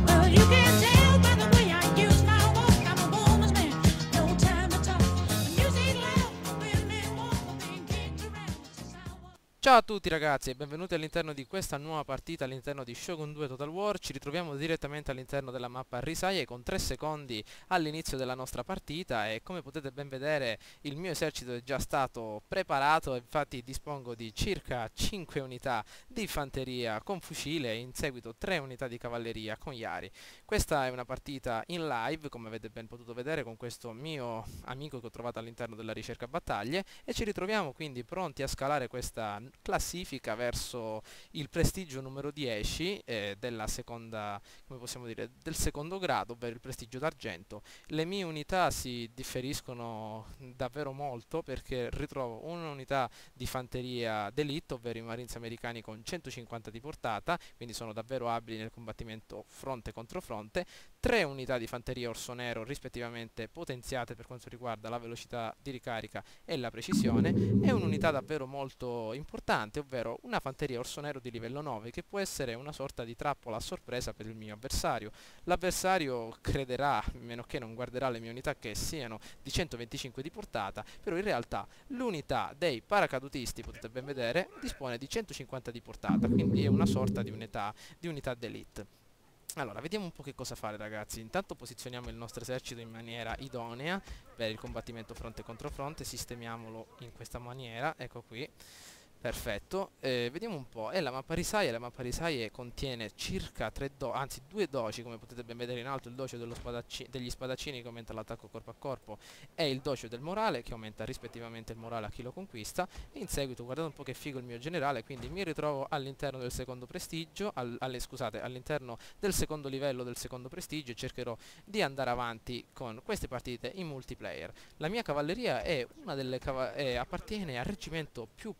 Well, you can tell by the way I use my walk. I'm a woman's man, no time to talk. The music loud, women walk, being kicked around since I was. Ciao a tutti ragazzi e benvenuti all'interno di questa nuova partita all'interno di Shogun 2 Total War. Ci ritroviamo direttamente all'interno della mappa Risaie con 3 secondi all'inizio della nostra partita e come potete ben vedere il mio esercito è già stato preparato, infatti dispongo di circa 5 unità di fanteria con fucile e in seguito 3 unità di cavalleria con Yari. Questa è una partita in live, come avete ben potuto vedere, con questo mio amico che ho trovato all'interno della ricerca battaglie e ci ritroviamo quindi pronti a scalare questa classifica verso il prestigio numero 10 della seconda, come possiamo dire, del secondo grado, ovvero il prestigio d'argento. Le mie unità si differiscono davvero molto perché ritrovo un'unità di fanteria d'elite, ovvero i Marines americani con 150 di portata, quindi sono davvero abili nel combattimento fronte contro fronte, 3 unità di fanteria orso nero rispettivamente potenziate per quanto riguarda la velocità di ricarica e la precisione e un'unità davvero molto importante, ovvero una fanteria orso nero di livello 9 che può essere una sorta di trappola a sorpresa per il mio avversario. L'avversario crederà, a meno che non guarderà le mie unità, che siano di 125 di portata, però in realtà l'unità dei paracadutisti, potete ben vedere, dispone di 150 di portata, quindi è una sorta di unità d'elite. Allora, vediamo un po' che cosa fare ragazzi. Intanto posizioniamo il nostro esercito in maniera idonea per il combattimento fronte contro fronte, sistemiamolo in questa maniera, ecco qui. Perfetto, vediamo un po', è la mappa Risaie contiene circa 2 doci, come potete ben vedere in alto, il docio degli spadaccini che aumenta l'attacco corpo a corpo e il docio del morale che aumenta rispettivamente il morale a chi lo conquista e in seguito guardate un po' che figo il mio generale, quindi mi ritrovo all'interno del secondo prestigio, scusate, all'interno del secondo livello del secondo prestigio e cercherò di andare avanti con queste partite in multiplayer. La mia cavalleria è una delle appartiene al reggimento più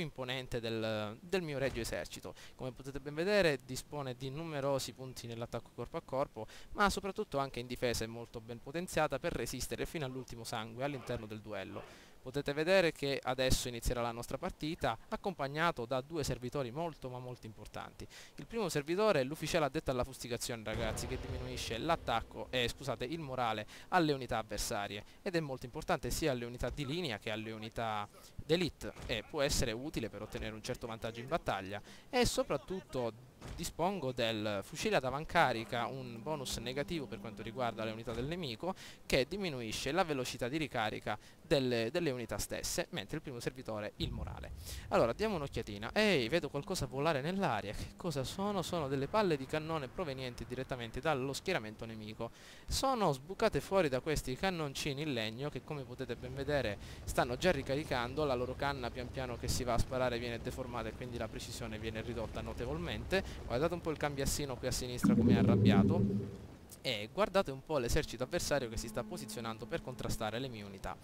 imponente del mio regio esercito. Come potete ben vedere dispone di numerosi punti nell'attacco corpo a corpo, ma soprattutto anche in difesa è molto ben potenziata per resistere fino all'ultimo sangue all'interno del duello. Potete vedere che adesso inizierà la nostra partita accompagnato da 2 servitori molto ma molto importanti. Il primo servitore è l'ufficiale addetto alla fustigazione ragazzi, che diminuisce l'attacco scusate, il morale alle unità avversarie ed è molto importante sia alle unità di linea che alle unità d'elite e può essere utile per ottenere un certo vantaggio in battaglia e soprattutto dispongo del fucile ad avancarica, un bonus negativo per quanto riguarda le unità del nemico che diminuisce la velocità di ricarica delle unità stesse, mentre il primo servitore il morale. Allora diamo un'occhiatina. Ehi, vedo qualcosa volare nell'aria. Che cosa sono? Sono delle palle di cannone provenienti direttamente dallo schieramento nemico. Sono sbucate fuori da questi cannoncini in legno che, come potete ben vedere, stanno già ricaricando. La loro canna pian piano che si va a sparare viene deformata e quindi la precisione viene ridotta notevolmente. Guardate un po' il cambiassino qui a sinistra come è arrabbiato e guardate un po' l'esercito avversario che si sta posizionando per contrastare le mie unità.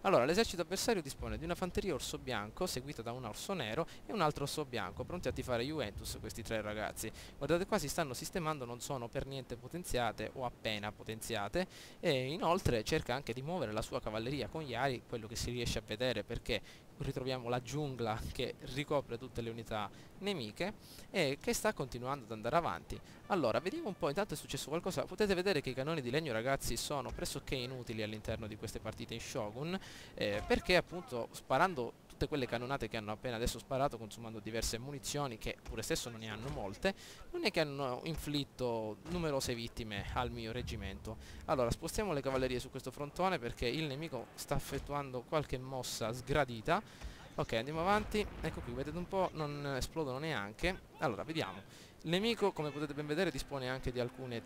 Allora, l'esercito avversario dispone di una fanteria orso bianco seguita da un orso nero e un altro orso bianco, pronti a tifare Juventus questi 3 ragazzi. Guardate qua, si stanno sistemando, non sono per niente potenziate o appena potenziate e inoltre cerca anche di muovere la sua cavalleria con Yari, quello che si riesce a vedere perché ritroviamo la giungla che ricopre tutte le unità nemiche e che sta continuando ad andare avanti. Allora, vediamo un po', intanto è successo qualcosa. Potete vedere che i cannoni di legno ragazzi sono pressoché inutili all'interno di queste partite in Shogun perché appunto sparando tutte quelle cannonate che hanno appena adesso sparato, consumando diverse munizioni che pure stesso non ne hanno molte, non è che hanno inflitto numerose vittime al mio reggimento. Allora spostiamo le cavallerie su questo frontone perché il nemico sta effettuando qualche mossa sgradita. Ok, andiamo avanti. Ecco qui, vedete un po', non esplodono neanche. Allora, vediamo. Il nemico, come potete ben vedere, dispone anche di alcune...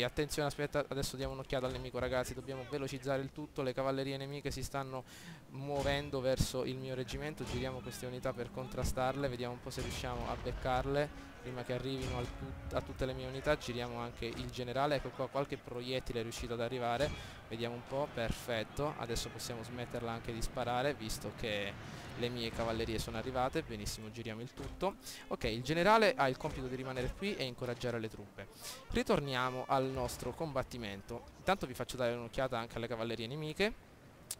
attenzione, aspetta, adesso diamo un'occhiata al nemico, ragazzi. Dobbiamo velocizzare il tutto. Le cavallerie nemiche si stanno muovendo verso il mio reggimento. Giriamo queste unità per contrastarle. Vediamo un po' se riusciamo a beccarle prima che arrivino a tutte le mie unità. Giriamo anche il generale. Ecco qua, qualche proiettile è riuscito ad arrivare. Vediamo un po', perfetto. Adesso possiamo smetterla anche di sparare, visto che le mie cavallerie sono arrivate. Benissimo, giriamo il tutto. Ok, il generale ha il compito di rimanere qui e incoraggiare le truppe. Ritorniamo al nostro combattimento. Intanto vi faccio dare un'occhiata anche alle cavallerie nemiche.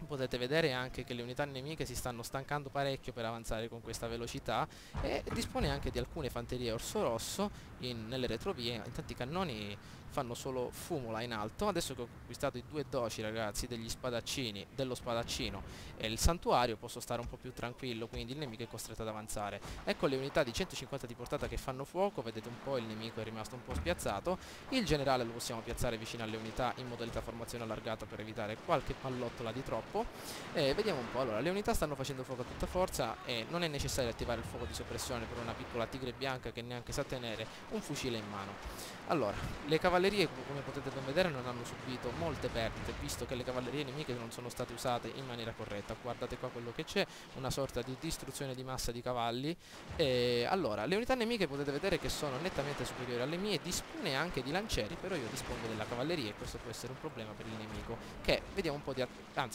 Potete vedere anche che le unità nemiche si stanno stancando parecchio per avanzare con questa velocità, e dispone anche di alcune fanterie orso rosso nelle retrovie. Intanto i cannoni fanno solo fumo là in alto. Adesso che ho conquistato i due doci, ragazzi, degli spadaccini, dello spadaccino e il santuario, posso stare un po' più tranquillo, quindi il nemico è costretto ad avanzare. Ecco le unità di 150 di portata che fanno fuoco, vedete un po' il nemico è rimasto un po' spiazzato. Il generale lo possiamo piazzare vicino alle unità in modalità formazione allargata per evitare qualche pallottola di troppo. Vediamo un po', allora le unità stanno facendo fuoco a tutta forza e non è necessario attivare il fuoco di soppressione per una piccola tigre bianca che neanche sa tenere un fucile in mano. Allora, le cavallerie, come potete ben vedere, non hanno subito molte perdite, visto che le cavallerie nemiche non sono state usate in maniera corretta. Guardate qua quello che c'è, una sorta di distruzione di massa di cavalli. Allora, le unità nemiche potete vedere che sono nettamente superiori alle mie, dispone anche di lancieri, però io dispongo della cavalleria e questo può essere un problema per il nemico, che vediamo un po'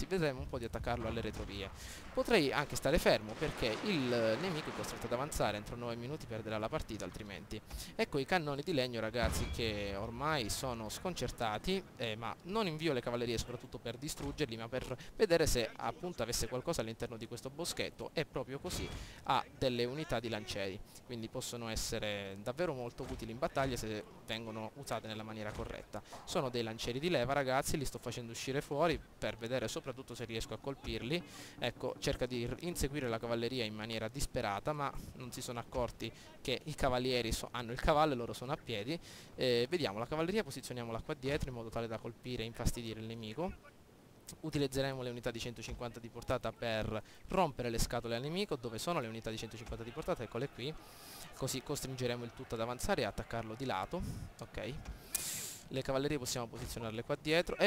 vedremo un po' di attaccarlo alle retrovie. Potrei anche stare fermo perché il nemico è costretto ad avanzare, entro 9 minuti perderà la partita altrimenti. Ecco i cannoni di legno, ragazzi, che ormai sono sconcertati, ma non invio le cavallerie soprattutto per distruggerli, ma per vedere se appunto avesse qualcosa all'interno di questo boschetto, e proprio così ha delle unità di lancieri, quindi possono essere davvero molto utili in battaglia se vengono usate nella maniera corretta. Sono dei lancieri di leva, ragazzi, li sto facendo uscire fuori per vedere soprattutto se riesco a colpirli. Ecco, cerca di inseguire la cavalleria in maniera disperata, ma non si sono accorti che i cavalieri hanno il cavallo e loro sono a piedi. Vediamo la cavalleria, posizioniamola qua dietro in modo tale da colpire e infastidire il nemico. Utilizzeremo le unità di 150 di portata per rompere le scatole al nemico. Dove sono le unità di 150 di portata? Eccole qui. Così costringeremo il tutto ad avanzare e attaccarlo di lato. Ok. Le cavallerie possiamo posizionarle qua dietro.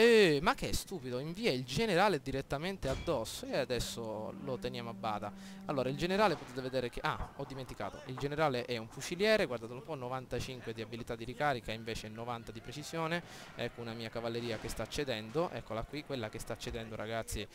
Ma che stupido, invia il generale direttamente addosso e adesso lo teniamo a bada. Allora, il generale potete vedere che... Ah, ho dimenticato. Il generale è un fuciliere, guardatelo un po', 95 di abilità di ricarica, invece 90 di precisione. Ecco una mia cavalleria che sta cedendo, eccola qui, quella che sta cedendo, ragazzi,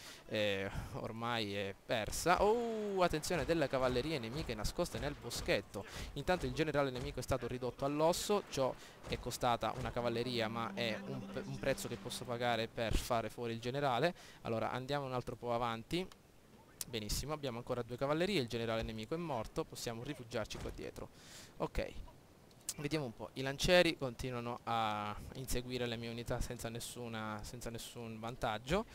ormai è persa. Oh, attenzione, delle cavallerie nemiche nascoste nel boschetto. Intanto il generale nemico è stato ridotto all'osso, ciò è costata una cavalleria, ma è un prezzo che posso pagare per fare fuori il generale. Allora andiamo un altro po' avanti. Benissimo, abbiamo ancora due cavallerie, il generale nemico è morto, possiamo rifugiarci qua dietro. Ok, vediamo un po', i lancieri continuano a inseguire le mie unità senza nessun vantaggio.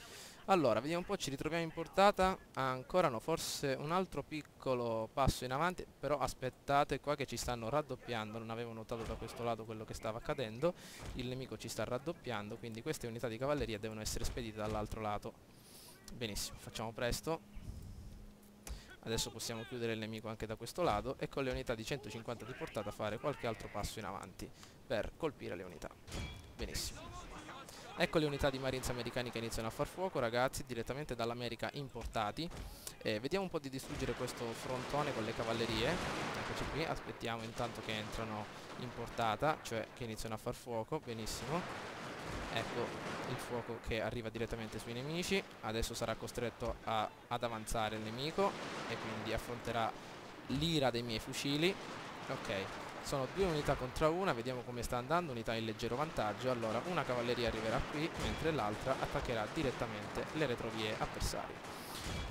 Allora, vediamo un po', ci ritroviamo in portata, ancora no, forse un altro piccolo passo in avanti, però aspettate qua che ci stanno raddoppiando, non avevo notato da questo lato quello che stava accadendo, il nemico ci sta raddoppiando, quindi queste unità di cavalleria devono essere spedite dall'altro lato. Benissimo, facciamo presto. Adesso possiamo chiudere il nemico anche da questo lato e con le unità di 150 di portata fare qualche altro passo in avanti per colpire le unità. Benissimo. Ecco le unità di Marines americani che iniziano a far fuoco, ragazzi, direttamente dall'America importati. Vediamo un po' di distruggere questo frontone con le cavallerie. Eccoci qui, aspettiamo intanto che entrano in portata, cioè che iniziano a far fuoco. Benissimo. Ecco il fuoco che arriva direttamente sui nemici. Adesso sarà costretto ad avanzare il nemico e quindi affronterà l'ira dei miei fucili. Ok, sono due unità contro una, vediamo come sta andando, unità in leggero vantaggio. Allora una cavalleria arriverà qui mentre l'altra attaccherà direttamente le retrovie avversarie.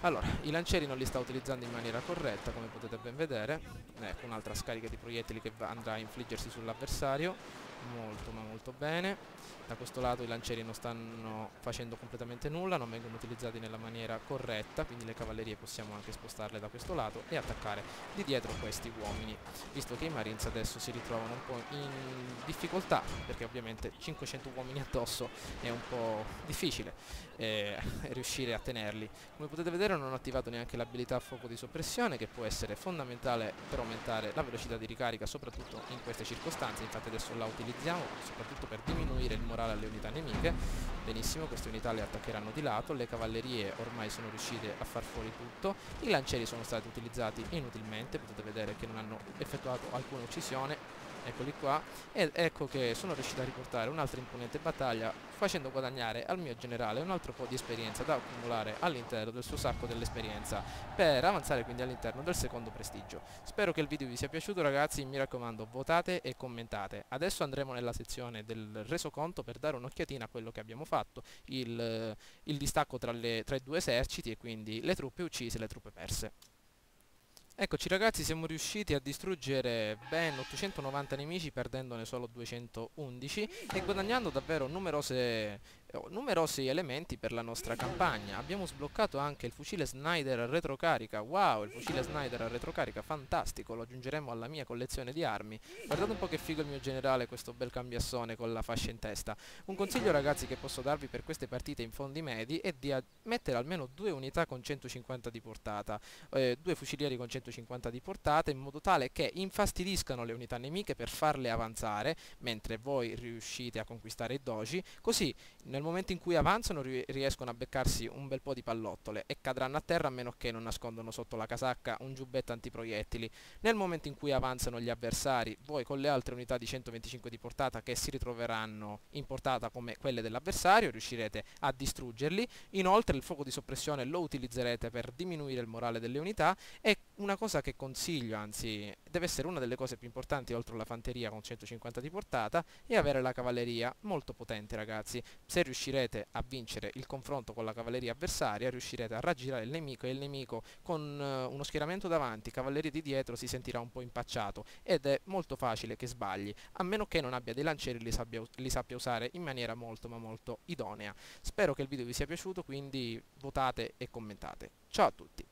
Allora, i lancieri non li sta utilizzando in maniera corretta, come potete ben vedere. Ecco un'altra scarica di proiettili che andrà a infliggersi sull'avversario. Molto ma molto bene. Da questo lato i lancieri non stanno facendo completamente nulla, non vengono utilizzati nella maniera corretta, quindi le cavallerie possiamo anche spostarle da questo lato e attaccare di dietro questi uomini, visto che i Marines adesso si ritrovano un po' in difficoltà, perché ovviamente 500 uomini addosso è un po' difficile riuscire a tenerli. Come potete vedere non ho attivato neanche l'abilità a fuoco di soppressione, che può essere fondamentale per aumentare la velocità di ricarica, soprattutto in queste circostanze. Infatti adesso la utilizziamo soprattutto per diminuire il morale alle unità nemiche. Benissimo, queste unità le attaccheranno di lato, le cavallerie ormai sono riuscite a far fuori tutto, i lancieri sono stati utilizzati inutilmente, potete vedere che non hanno effettuato alcuna uccisione. eccoli qua, ed ecco che sono riuscito a riportare un'altra imponente battaglia, facendo guadagnare al mio generale un altro po' di esperienza da accumulare all'interno del suo sacco dell'esperienza, per avanzare quindi all'interno del secondo prestigio. Spero che il video vi sia piaciuto ragazzi, mi raccomando votate e commentate. Adesso andremo nella sezione del resoconto per dare un'occhiatina a quello che abbiamo fatto, il distacco tra i due eserciti e quindi le truppe uccise e le truppe perse. Eccoci ragazzi, siamo riusciti a distruggere ben 890 nemici perdendone solo 211 e guadagnando davvero numerosi elementi per la nostra campagna. Abbiamo sbloccato anche il fucile Snyder a retrocarica. Wow, il fucile Snyder a retrocarica, fantastico, lo aggiungeremo alla mia collezione di armi. Guardate un po' che figo il mio generale, questo bel cambiassone con la fascia in testa. Un consiglio ragazzi che posso darvi per queste partite in fondi medi è di mettere almeno 2 unità con 150 di portata, 2 fucilieri con 150 di portata, in modo tale che infastidiscano le unità nemiche per farle avanzare mentre voi riuscite a conquistare i doji, così nel momento in cui avanzano riescono a beccarsi un bel po' di pallottole e cadranno a terra a meno che non nascondono sotto la casacca un giubbetto antiproiettili. Nel momento in cui avanzano gli avversari, voi con le altre unità di 125 di portata che si ritroveranno in portata come quelle dell'avversario riuscirete a distruggerli. Inoltre il fuoco di soppressione lo utilizzerete per diminuire il morale delle unità e una cosa che consiglio, anzi deve essere una delle cose più importanti oltre alla fanteria con 150 di portata, è avere la cavalleria molto potente ragazzi. Se riuscirete a vincere il confronto con la cavalleria avversaria riuscirete a raggirare il nemico e il nemico con uno schieramento davanti, cavalleria di dietro si sentirà un po' impacciato ed è molto facile che sbagli, a meno che non abbia dei lancieri e li sappia usare in maniera molto ma molto idonea. Spero che il video vi sia piaciuto, quindi votate e commentate. Ciao a tutti!